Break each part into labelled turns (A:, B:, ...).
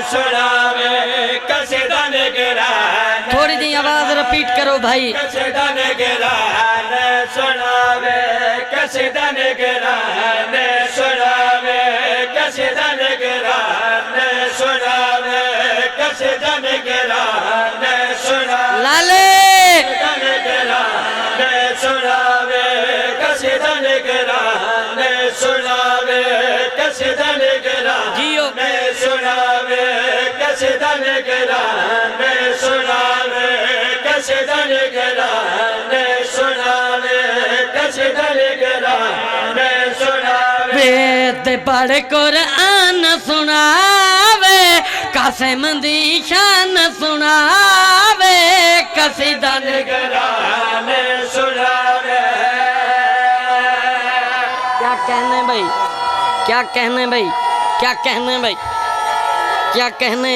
A: सुनावे कसीदा निगरान
B: थोड़ी सी आवाज रिपीट करो भाई
A: कसीदा निगरान सुनावे कसीदा निगरान सुनावे कसीदा निगरान सुनावे कसीदा निगरान सुनावे
B: लाले
A: सुनावे कसीदा निगरान सुनावे कसीदा निगरान
B: जियो
A: सुनावे कसीदा निगरान सुनावे कसीदा निगरान सुनावे कसीदा निगरान सुनावे
B: वेद पढ़ कुरान सुनावे कासिम दी शान सुनावे कसीदा
A: निगरान सुनावे
B: क्या कहने भाई क्या कहने भाई क्या कहने भाई क्या कहने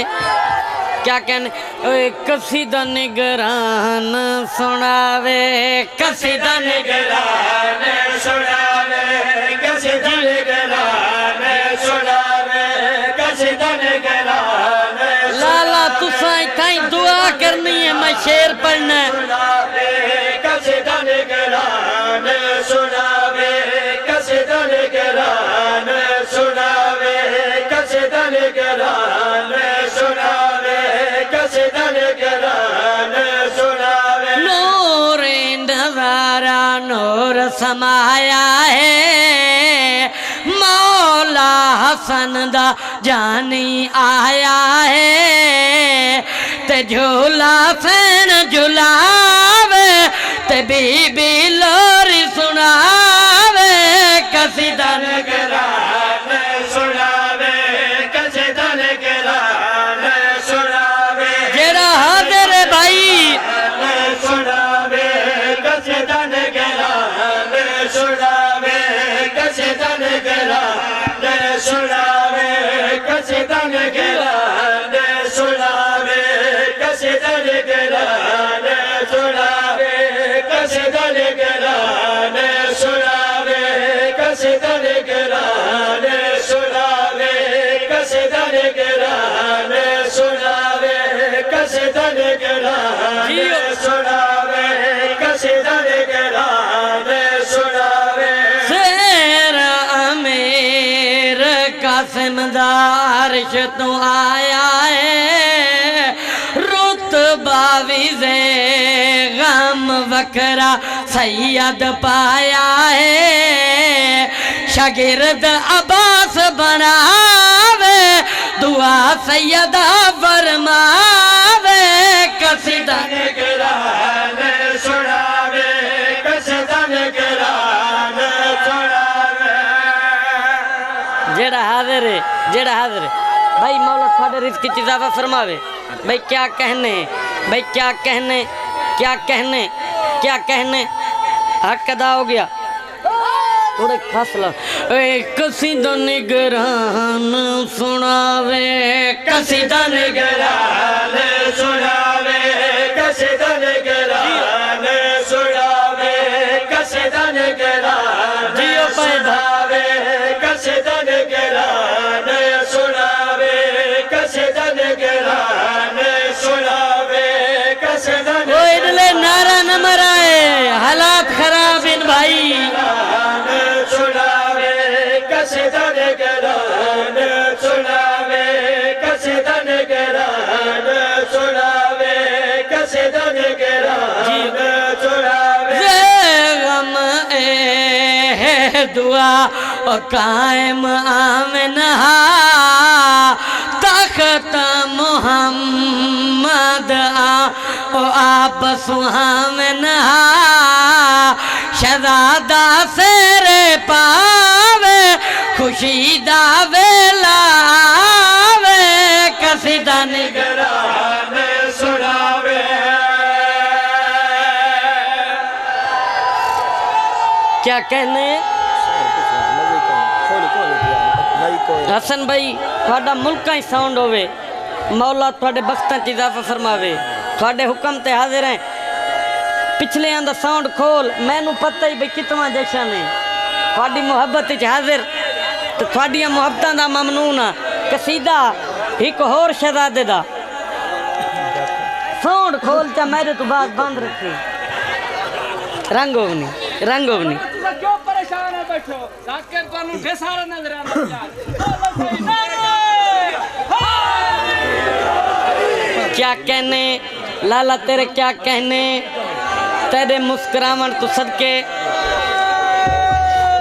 B: क्या कहने ओए कसीदा निगरान सुनावे कसीदा
A: निगरान सुनावे कसीदा निगरान सुनावे कसीदा निगरान
B: लाला तुसा इताई दुआ करनी है मैं शेर पढ़ना है
A: सुनावे कसीदा निगरान सुनावे कसीदा निगरान सुनावे कसीदा निगरान सुनावे कसीदा निगरान सुनावे
B: नूर नजारा नूर समाया है मौला हसन दा जानी आया है ते झूला फैन झुलावे ते बीबी लोरी सुनावे कसीदा
A: निगरान सुनावे कसीदा निगरान सुनावे
B: जेड़ा हाजिर है भाई
A: सुनावे कसीदा निगरान सुनावे कसीदा निगरान सुनावे कसीदा निगरान सुनावे कसीदा निगरान सुनावे कसीदा निगरान सुनावे कसीदा निगरान सुनावे कसीदा निगरान सुनावे कसीदा निगरान सुनावे कसीदा निगरान सुनावे
B: शेर अमीर कासिम दा अर्श तो आया है रुतबा विज़े गम वकरा सैयद पाया है शागिर्द अब्बास बनावे दुआ सैयदा फरमावे कसीदा
A: निगरान सुनावे कसीदा निगरान सुनावे
B: जेड़ा हाजिर है भाई मौला थोड़े रिज़्क़ की इजाज़त फरमावे भाई क्या कहने भाई क्या कहने क्या कहने क्या कहने हक अदा हो गया थोड़े फासला कसीदा निगरान सुनावे
A: कसीदा निगरान सुनावे कसीदा निगरान सुनावे कसीदा निगरान
B: जियो पैदा
A: कसीदा निगरान सुनावे कसीदा निगरान सुनावे कसीदा
B: इडले नारा न मराए हालात खराब इन भाई
A: सुनावे कसीदा निगरान सुनावे कसीदा निगरान सुनावे कसीदा निगरान सुनावे
B: गम ए दुआ ओ कायम आमना तख्त मोहम्मद ओ आप सुहामना शहजादा सेरे पावे खुशी दा वेला आवे कसीदा
A: निगरान सुनावे
B: क्या कहने हसन भाई थोड़ा मुल्क ही साउंड होवे मौला थोड़े बख्तां च इजाफा फरमावे थोड़े हुक्म ते हाजिर हैं पिछले आंदा साउंड खोल मैनू पता ही भाई कितना जशन है थोड़ी मुहब्बत च हाजिर तो थोड़ियां मुहब्बतां दा ममनून आ कसीदा एक होर शहजादे दा सोंड खोल चा मेरे तो बात बंद रखी रंगोवनी रंगोवनी
C: क्यों परेशान है बैठो जाकर तुहानू बेसारा नजर आना
B: क्या कहने लाला तेरे क्या कहने तेरे मुस्कुरावन तू सदके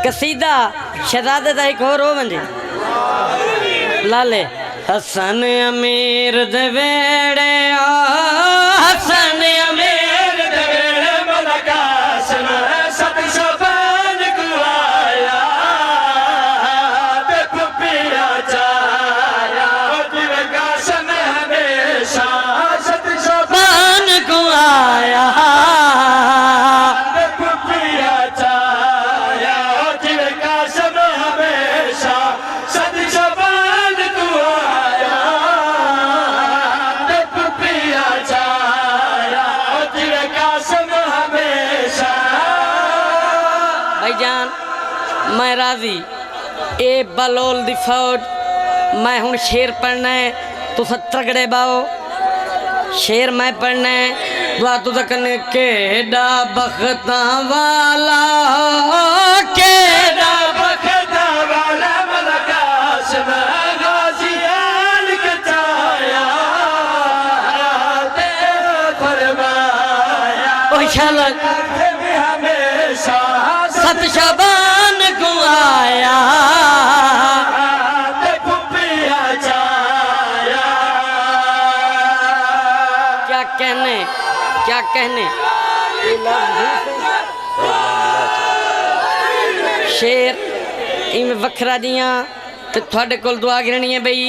B: कसीदा शहजादे दा एक होर हो मंजे लाले हसन अमीर दे वेड़े हसन अमीर दे वेड़े
A: मलकासन सत शबान को आया ते पुपिया चाया जिवे कासन हमेशा सत
B: बान को आया
A: ते पुपिया चाया जिवे कासन हमेशा सत शबान को आया ते पुपिया चाया जिवे कासन हमेशा
B: भाईजान मैं राजी ए बलोल दी फौज मैं हूँ शेर पढ़ना है तुस तगड़े बाओ शेर मैं पढ़ना है दुआ तुझ कने केडा बख्ता वाला केडा
A: बखता वाला मलकासन गाजियान के चाया ते फरमाया
B: ओ शालक
A: भी हमेशा
B: सत शबान को आया
A: ते पुपिया चाया
B: क्या कहने क्या कहने शेर इवें वखरा जियां ते थोड़े कोल दुआ गिरनी है बई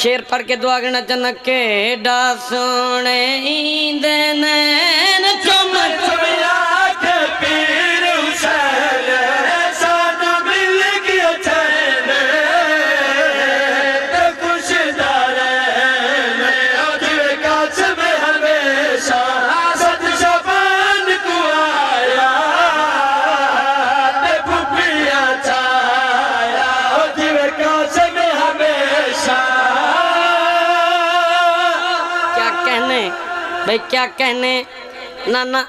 B: शेर पढ़ के दुआ गिरना चाहना केडा सोने इंदे नैन चुम
A: चुमिया के पीर हुसैन सानू मिल गया चैन ते खुशदार जिवे कासम हमेशा सत शबान को आया ते पुपिया चाया जिवे कासम हमेशा
B: क्या कहने भाई क्या कहने ना ना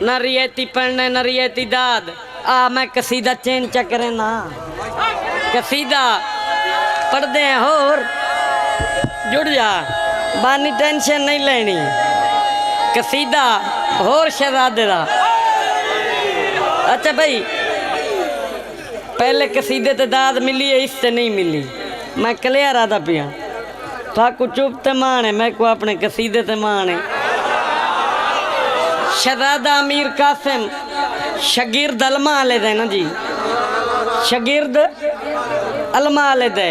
B: ना रियती पढ़ने ना रियती दाद आ मैं कसीदा चेन चक्रे ना कसीदा पढ़दे हैं होर जुड़ जा बानी टेंशन नहीं लेनी कसीदा होर शहजादे दा अच्छा भाई पहले कसीदे ते दाद मिली है इससे नहीं मिली मैं कलियारा दा पिया थाकू चुप ते मान है मैं को अपने कसीदे ते मान है शहजादा अमीर कासिम शगिर्द अलमा ले दे ना जी शगिर्द अलमा ले दे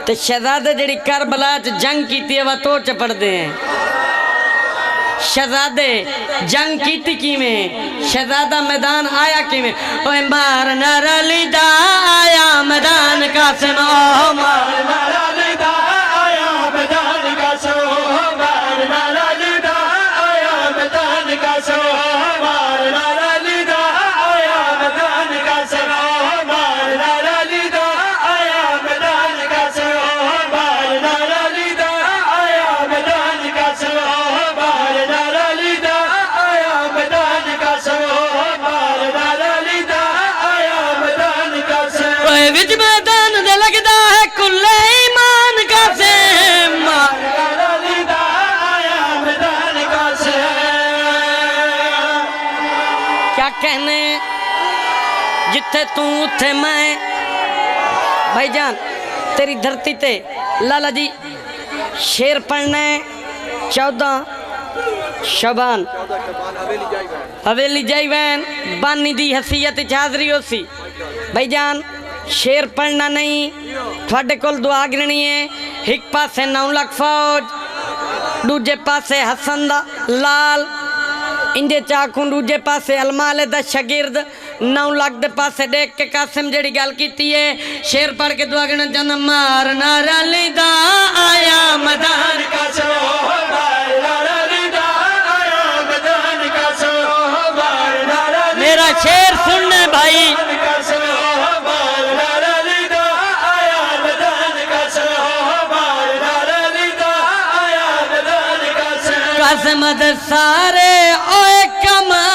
B: ते शहजादे जड़ी करबला च जंग की वह तो च पढ़ते हैं शहजादे जंग की किवें शहजादा मैदान आया किवें ओए मार नरली दा आया मैदान कासिम ओ मार
A: मारा लिदा आया मैदान का सो मारा लिदा आया मैदान का सो मारा लिदा आया मैदान का सो मारा लिदा आया मैदान का सो मारा लिदा आया मैदान का सो मारा लिदा आया मैदान का सो मारा लिदा आया मैदान का सो
B: ओए विच मैदान दे लगदा है कुल्ले ईमान कासिम क्या कहने जिथे तू उथे मैं भाईजान तेरी धरती ते लाला जी शेर पढ़ना है 14 शबान हवेली जाइवैन बानी दी हसीयत हाजरी होसी भाईजान शेर पढ़ना नहीं थोड़े कोल दुआ गिरनी है एक पासे 9 लाख फौज दूजे पासे हसन दा लाल इंजे चाकू दूजे पासे अलमाले दा शगिर्द 9 लाख दे पासे देख के कासिम जड़ी गल कीती है शेर पढ़ के दुआ गिरना चाहना मार नारा लीदा आया मैदान
A: का सो मारा लिदा आया मैदान का सो मारा
B: मेरा शेर सुनने भाई
A: का सो मारा लिदा आया मैदान का सो मारा लिदा
B: कासमद सारे ओए कमा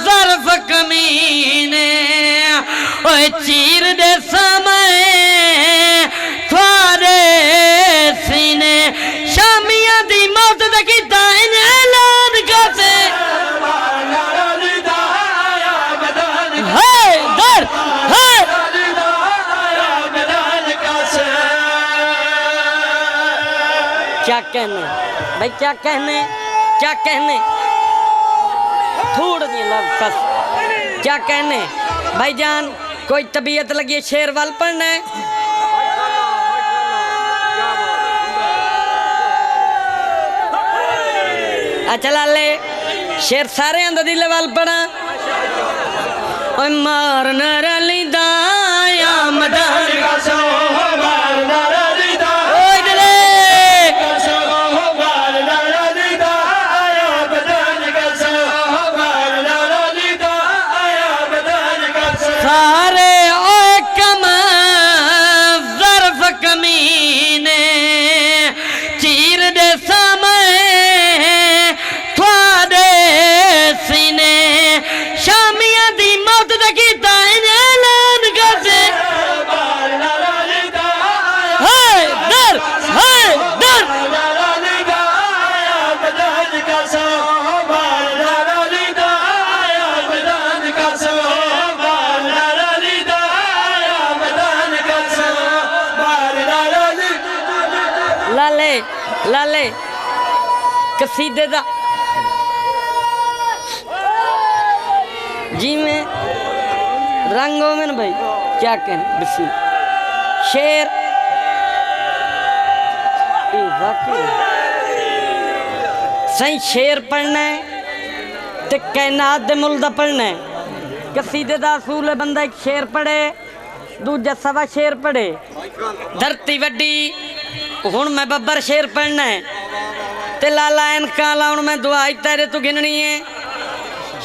B: ज़र्फ कमीने ओए चीर दे समय थोड़े सीने शामिया दी मौत दा कीता इन्हें ऐलान कैसे है दर है क्या कहने भाई, क्या कहने, क्या कहने, थोड़ दिए लफ्ज़ कस, क्या कहने भाईजान। कोई तबीयत लगी है शेर वाल पढ़ना है? अच्छा लाले शेर सारे अंदर दिल वाल पढ़ा। ओए मारना रली दाया मदान का सो मारना रली दा ओए दले सारे ओए कमा ज़र्फ कमीने चीर दे समय थोड़े सीने शामिया दी मौत दा कीता इन्हें ऐलान कैसे है दर है दर लाले लाले कसीदे दा जी में रंगों में भाई क्या कहने बिस्मिल शेर सही शेर पढ़ना है ते कैनात दे मुल दा पढ़ना है। कसीदे दा असूल है बंदा एक शेर पढ़े दूजा सवा शेर पढ़े। धरती वड्डी हुण मैं बब्बर शेर पढ़ना है ते लाला इनका लाउन मैं दुआई तेरे तू गिननी है।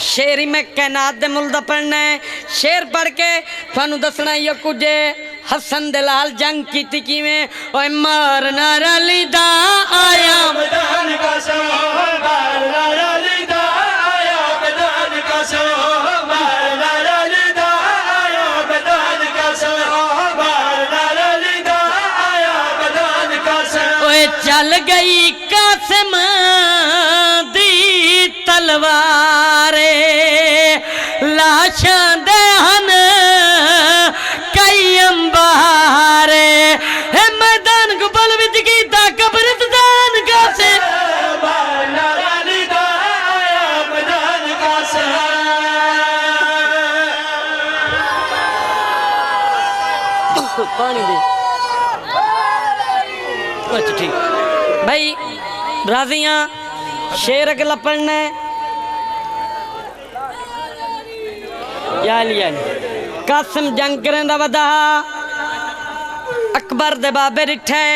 B: शेर ही मैं कैनात दे मुल दा पढ़ना है। शेर पढ़ के थानू दसना ये कुछ हसन दे लाल जंग कीती किवें ओए मारना रली दा आया मैदान का सो मारना रली दा आया मैदान का सो मारना रली दा आया मैदान का सो मारना रली दा आया मैदान का सो ओए चल गई कासिम दी तलवारे लाशां दे हन कई अंबारे हे मैदान को बल विच कीता कब्रिस्तान का से पानी दे अच्छा ठीक भाई राजियां शेर अगला पढ़ना है याली कासिम जंग करें दा वदा अकबर दे बाबे डिठे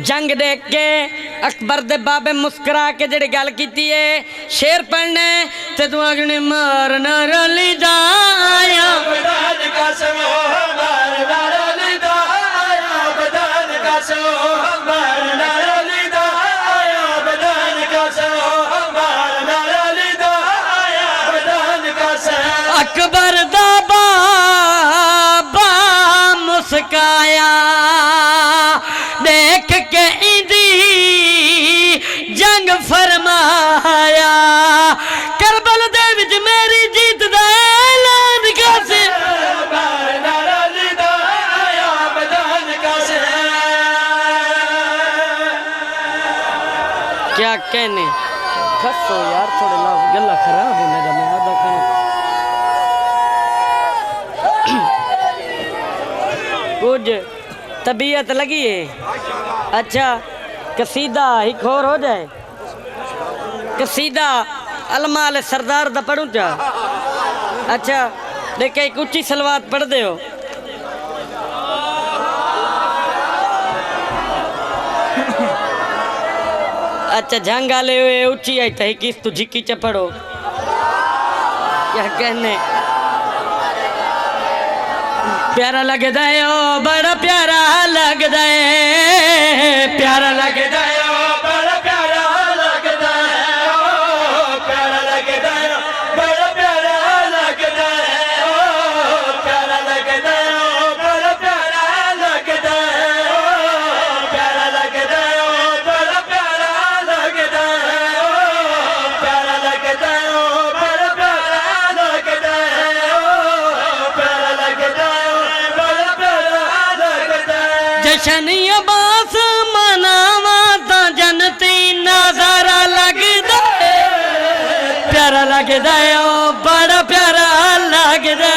B: जंग देख के अकबर दे बाबे मुस्कुरा के जेड़ी गल कीती है शेर पढ़ने ते तू आखने मारना रली दा आया मैदान का सो मारना रली दा आया मैदान का सो मारना रली दा आया मैदान का सो मारना रली दा आया मैदान का सो अकबर दा बाबा मुस्काया देख के इंदी जंग फरमाया करबल दे विच मेरी जीत दा ऐलान कैसे क्या कहने खसो यार थोड़े लफ्ज़ गला खराब है मेरा मैं आधा खाना कुछ तबीयत लगी है। अच्छा कसीदा ही खोर हो जाए कसीदा अलमाल सरदार दा पढ़ूं चा अच्छा देखे एक उच्ची सलवात पढ़ दे हो अच्छा जंग आले हुए उच्ची आई तही किस तू झिकी च पढ़ो क्या कहने प्यारा लगदा है ओ बड़ा प्यारा लगदा है प्यारा लगदा है ओ बड़ा प्यारा जनी अब्बास मनावा ता जनती नजारा लगदा प्यारा लगदा ओ बड़ा प्यारा लगदा।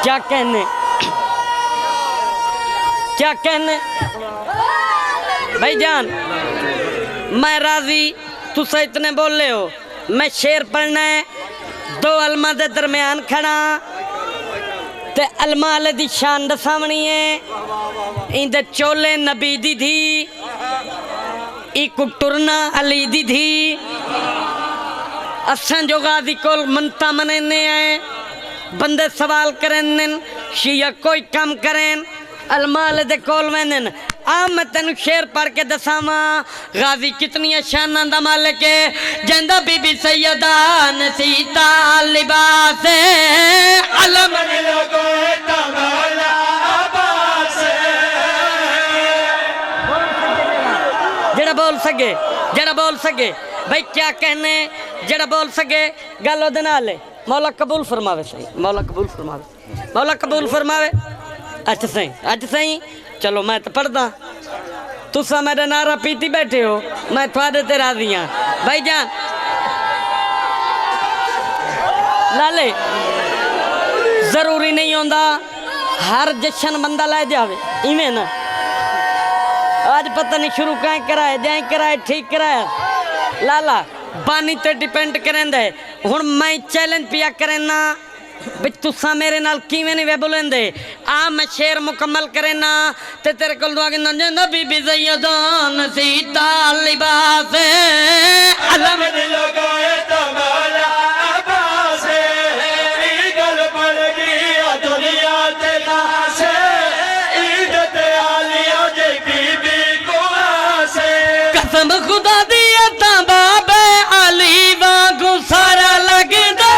B: क्या कहने क्या कहने भाईजान, मैं राजी तुसा इतने बोले हो, मैं शेर पढ़ना है। दो अलमा दे दरम्यान खड़ा ते अलमा आले दी शान दसावनी है। इंदे चोले नबी दी थी, एक टुरना अली दी थी। असन जो गाजी कोल मनता मनेने हैं, बंदे सवाल करें शिया कोई कम करें, अलमाल दे कोल वेंदन। आ मैं तेन शेर पढ़ के दसावा गाजी कितनी शाना दा मालिक है। जंदा बीबी सैयदा नसीता लिबास अलम जड़ा बोल सके भाई क्या कहने, जड़ा बोल सके गल ओदे नाल है। मौला कबूल फरमावे सही, मौला कबूल फरमावे, मौला कबूल फरमावे। अच्छा सही, अच्छा सही, चलो मैं तो पढ़दा, तुसा मेरा नारा पीती बैठे हो, मैं थोड़े ते राजी हाँ। भाई जान लाले जरूरी नहीं होंदा हर जश्न बंदा लै जावे, इवें ना आज पता नहीं शुरू कहीं कराए जाए कराए ठीक कराया लाला बानी ते डिपेंड करेंदे। हुण मैं चैलेंज पिया करेना भी तुसा मेरे नाल किवें नहीं वे बोलेंदे। आ मैं शेर मुकम्मल करेना ते तेरे कोल दुआ गिंदा जंदा बीबी सैयदा नसीता लिबास अलम
A: लगाए तमाला अब्बास ई गल पड़ गई दुनिया ते नासे ईद ते आलिया जे बीबी को आसे।
B: कसम खुदा दी ता बाबे अली वांगू सारा लगदा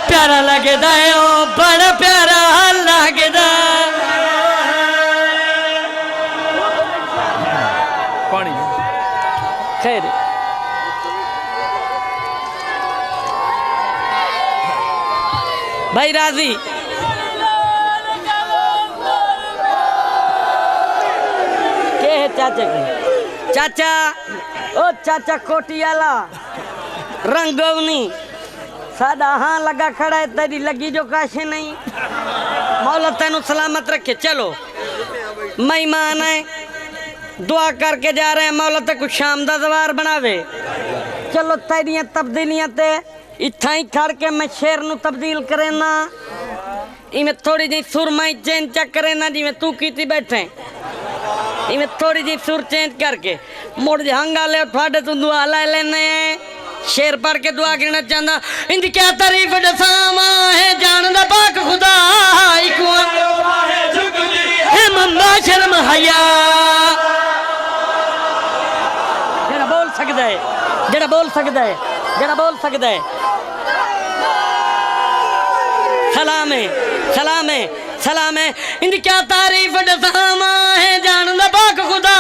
B: प्यारा लगदा है, ओ बड़ा प्यारा लगदा।
C: पानी
B: खैर भाई राजी के है चाचा की चाचा, ओ चाचा कोटी वाला रंगवनी सादा हाँ लगा खड़ा है, तेरी लगी जो काशे नहीं। मौला तेनू सलामत रखे। चलो मेहमान है, दुआ करके जा रहे हैं मौला ते कुछ शाम दा दवार बनावे। चलो तेरियां तब्दीलियां ते इत्था ही खड़ के मैं शेर नू तब्दील करेना, इवें थोड़ी जी सुर मैं चेंज चक करेना जिवें तू कीती बैठे, इवें थोड़ी जी सुर चेंज करके मुड़ जहांगा ले थोड़े तू दुआ लै लेने शेर पढ़ के दुआ गिरना चाहता। इंदी क्या तारीफ दसावा है जानदा पाक खुदा है मंदा शर्म हया। जरा बोल सकता है, जरा बोल सकता है, जरा बोल सकता है। सलाम है, सलाम है, सलाम है। इंदी क्या तारीफ दसावा है जानदा पाक खुदा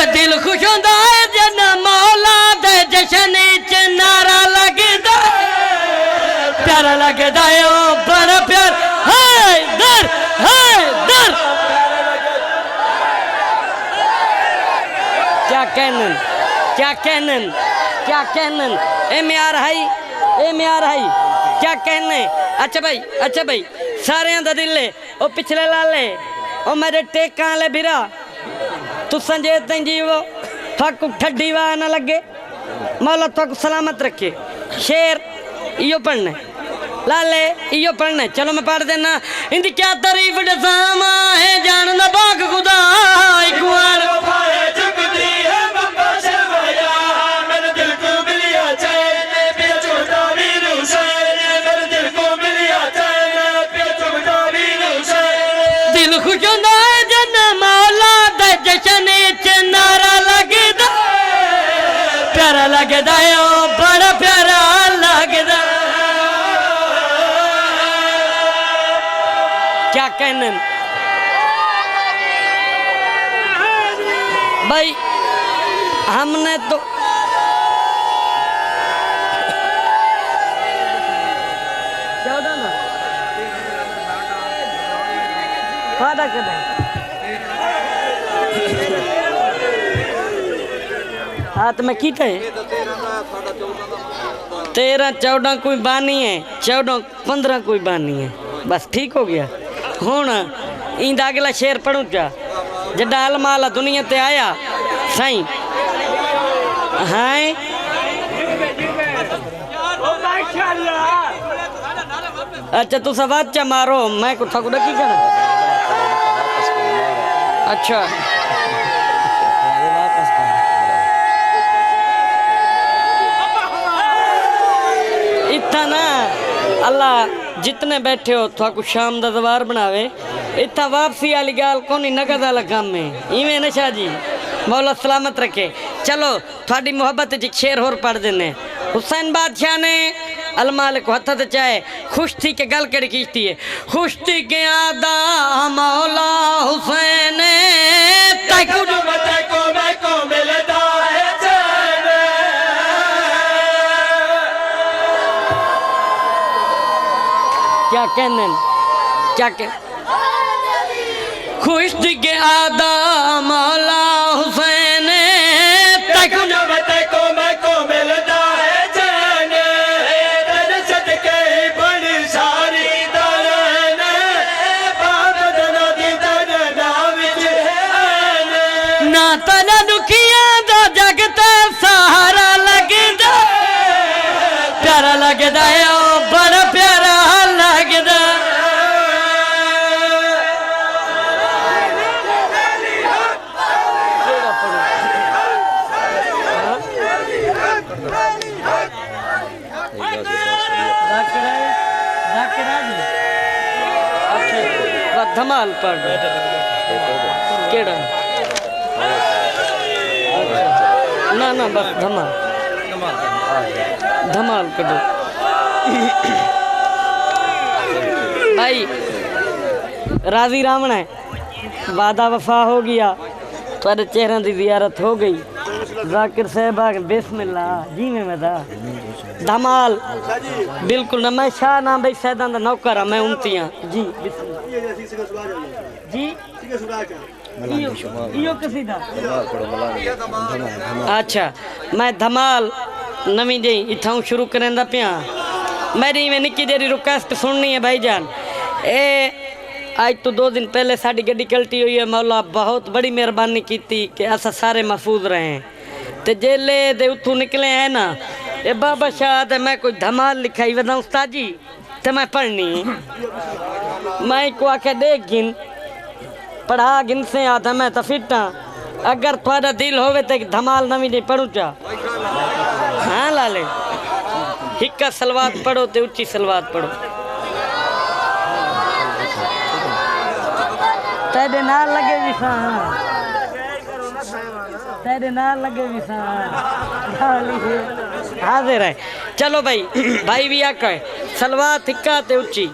B: दिल खुश होंदा है जन मौला दे जशन च नारा लगदा प्यारा लगदा है, ओ बड़ा प्यार है दर क्या कहनन, क्या कहनन, क्या कहनन। ए म्यार है, ए म्यार है, क्या कहने। अच्छा भाई, अच्छा भाई सारे दा दिल है ओ पिछले लाले ओ मेरे टेका ले बिरा तू संजय तें जीवो थक ठड्डी वाह ना लगे, मौला थक सलामत रखे। शेर इयो पढ़ने लाले इयो पढ़ने। चलो मैं पढ़ देना। इंदी क्या तारीफ दसावा है जानदा पाक खुदा इकवार दिल खुश होंदा है जन मौला दे जशन च नारा लगदा प्यारा लगदा है, ओ बड़ा प्यारा कहने भाई हमने तो फायदा कर हाँ तो मैं की कहे 13-14 कोई बानी है 14-15 कोई बानी है बस ठीक हो गया हूँ इंदा अगला शेर पढ़ू चा जडा अलमाला दुनिया ते आया साईं हाँ अच्छा तू सब अच्छा मारो मैं कुछ थकू की करना अच्छा इतना ना अल्लाह जितने बैठे हो थोड़ा शाम का दवार बनावे इतना वापसी वाली गाल कौन नगद वाला काम है इवें ना शाह जी मौला सलामत रखे चलो थोड़ी मोहब्बत च शेर होर पढ़ देने हुसैन बादशाह ने अलमाल को हथ चाहे खुश थी के गल कड़ी खींचती है खुश थी के आदा मौला हुसैन
A: को मिलता है चैन
B: क्या कहने क्या कह खुश थी के आदा मौला हुसैन
A: को मिलता है चैन तेरे सदके बड़ी सारी दरन बाप दना दी दरना विच है
B: ना तना दुखिया दा जगते सहारा लगदा प्यारा लगदा है ओ बड़ा प्यारा लगदा धमाल पढ़ केड़ा ना ना बस धमाल धमाल करो भाई राजी रामना है वादा वफा हो गया थोड़े चेहरों की जियारत हो गई जाकिर साहब बिस्मिल्लाह जी में दा धमाल बिल्कुल ना मैं शाह ना भाई सैदा दा नौकर हाँ मैं उमतियाँ जी जी इयो कसीदा अच्छा मैं धमाल नवी जी इथां शुरू करेंदा पिया मेरी में निक्की जेरी रिक्वेस्ट सुननी है भाईजान ए आज तो 2 दिन पहले साड़ी गड्डी कल्टी हुई है मौला बहुत बड़ी मेहरबानी की थी कि असा सारे महफूज रहे ते जेले दे उतू निकले हैं ना ए बाबा शाह ते मैं कोई धमाल लिखाई वदा उस्ताद जी ते मैं पढ़नी मैं को आके देख गिन पढ़ा गिन से आता मैं तो फिट हाँ अगर थोड़ा दिल होवे तो धमाल नवी जी पढ़ू चा हाँ लाले हिक्का सलवात पढ़ो ते उच्ची सलवात पढ़ो तेरे नाल लगे भी तेरे नाल लगे भी हाजिर है चलो भाई भाई भी आका है सलवात हिक्का ते उच्ची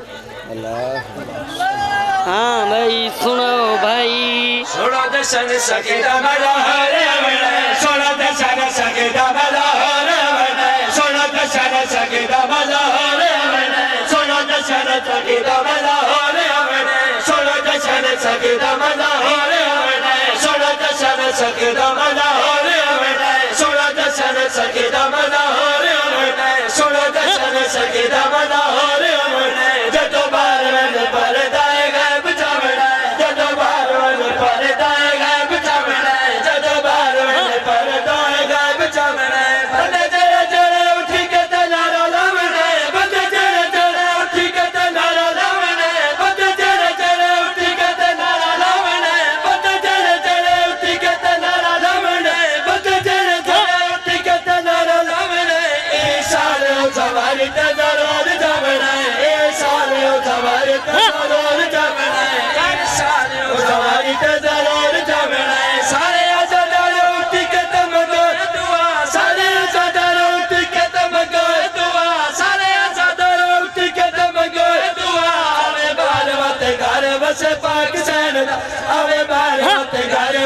B: हाँ भाई सुनो भाई
A: सोना दर्शन सके दमला हरे वने सोना दर्शन सके दमला हरे वने सोना दर्शन सके दमला हरे वने सोना दर्शन सके दमला हरे वने सोना दर्शन सके दमला हरे वने सोना दर्शन सके दमला हरे वने सोना दर्शन सके दमला हरे वने सोना दर्शन सके दमला हरे वने जतो बार में परदा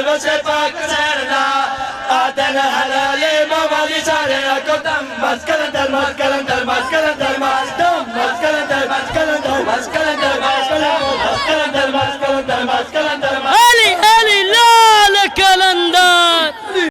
A: वसे पाक सैरना आतन हलाले मवाली सारे अकोतम मस्कलंदर मस्कलंदर मस्कलंदर मस्कलंदर मस्कलंदर मस्कलंदर मस्कलंदर मस्कलंदर मस्कलंदर मस्कलंदर मस्कलंदर